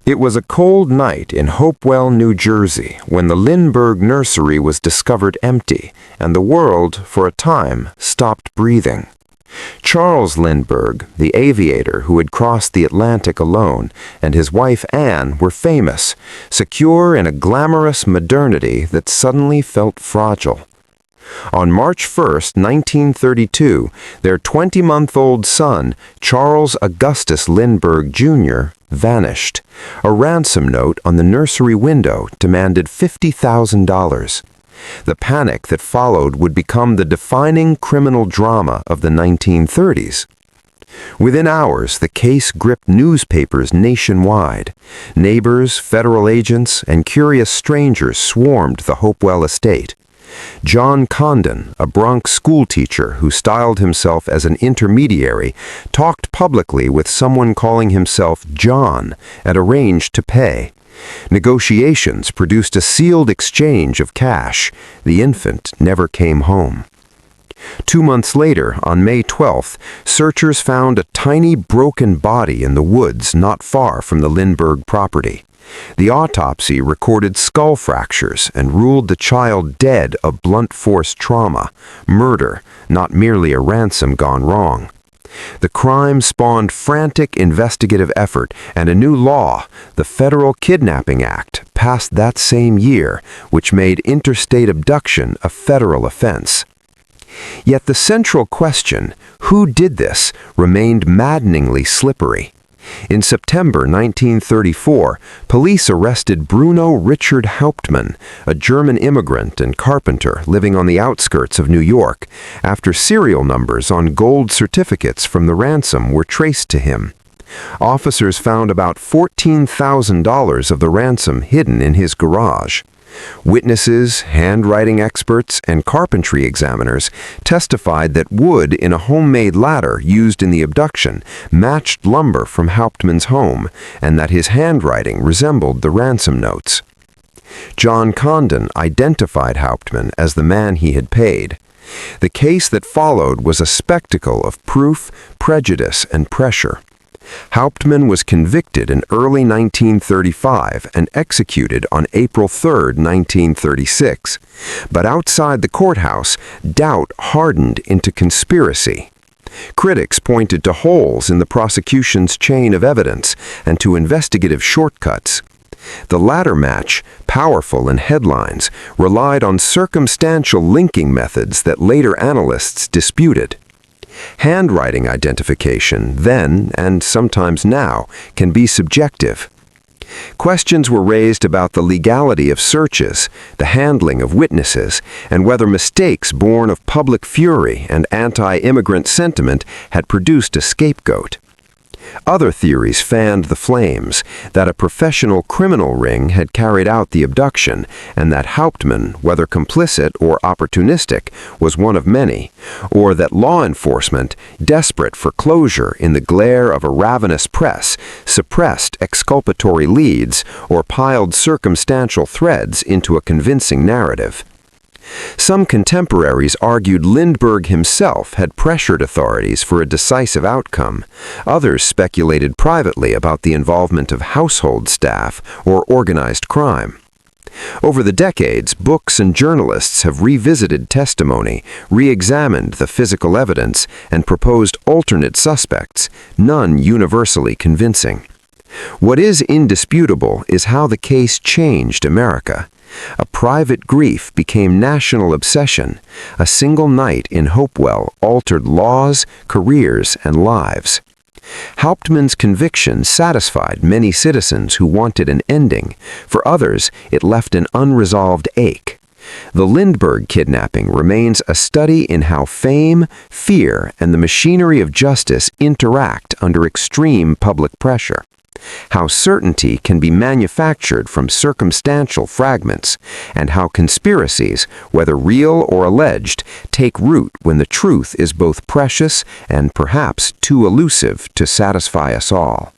It was a cold night in Hopewell, New Jersey, when the Lindbergh nursery was discovered empty, and the world, for a time, stopped breathing. Charles Lindbergh, the aviator who had crossed the Atlantic alone, and his wife Anne were famous, secure in a glamorous modernity that suddenly felt fragile. On March 1, 1932, their 20-month-old son, Charles Augustus Lindbergh, Jr., vanished. A ransom note on the nursery window demanded $50,000. The panic that followed would become the defining criminal drama of the 1930s. Within hours, the case gripped newspapers nationwide. Neighbors, federal agents, and curious strangers swarmed the Hopewell estate. John Condon, a Bronx schoolteacher who styled himself as an intermediary, talked publicly with someone calling himself John and arranged to pay. Negotiations produced a sealed exchange of cash. The infant never came home. 2 months later, on May 12th, searchers found a tiny broken body in the woods not far from the Lindbergh property. The autopsy recorded skull fractures and ruled the child dead of blunt force trauma, murder, not merely a ransom gone wrong. The crime spawned frantic investigative effort, and a new law, the Federal Kidnapping Act, passed that same year, which made interstate abduction a federal offense. Yet the central question, who did this, remained maddeningly slippery. In September 1934, police arrested Bruno Richard Hauptmann, a German immigrant and carpenter living on the outskirts of New York, after serial numbers on gold certificates from the ransom were traced to him. Officers found about $14,000 of the ransom hidden in his garage. Witnesses, handwriting experts, and carpentry examiners testified that wood in a homemade ladder used in the abduction matched lumber from Hauptmann's home, and that his handwriting resembled the ransom notes. John Condon identified Hauptmann as the man he had paid. The case that followed was a spectacle of proof, prejudice, and pressure. Hauptmann was convicted in early 1935 and executed on April 3, 1936. But outside the courthouse, doubt hardened into conspiracy. Critics pointed to holes in the prosecution's chain of evidence and to investigative shortcuts. The latter match, powerful in headlines, relied on circumstantial linking methods that later analysts disputed. Handwriting identification, then and sometimes now, can be subjective. Questions were raised about the legality of searches, the handling of witnesses, and whether mistakes born of public fury and anti-immigrant sentiment had produced a scapegoat. Other theories fanned the flames, that a professional criminal ring had carried out the abduction, and that Hauptmann, whether complicit or opportunistic, was one of many, or that law enforcement, desperate for closure in the glare of a ravenous press, suppressed exculpatory leads or piled circumstantial threads into a convincing narrative. Some contemporaries argued Lindbergh himself had pressured authorities for a decisive outcome. Others speculated privately about the involvement of household staff or organized crime. Over the decades, books and journalists have revisited testimony, re-examined the physical evidence, and proposed alternate suspects, none universally convincing. What is indisputable is how the case changed America. A private grief became national obsession. A single night in Hopewell altered laws, careers, and lives. Hauptmann's conviction satisfied many citizens who wanted an ending. For others, it left an unresolved ache. The Lindbergh kidnapping remains a study in how fame, fear, and the machinery of justice interact under extreme public pressure. How certainty can be manufactured from circumstantial fragments, and how conspiracies, whether real or alleged, take root when the truth is both precious and perhaps too elusive to satisfy us all.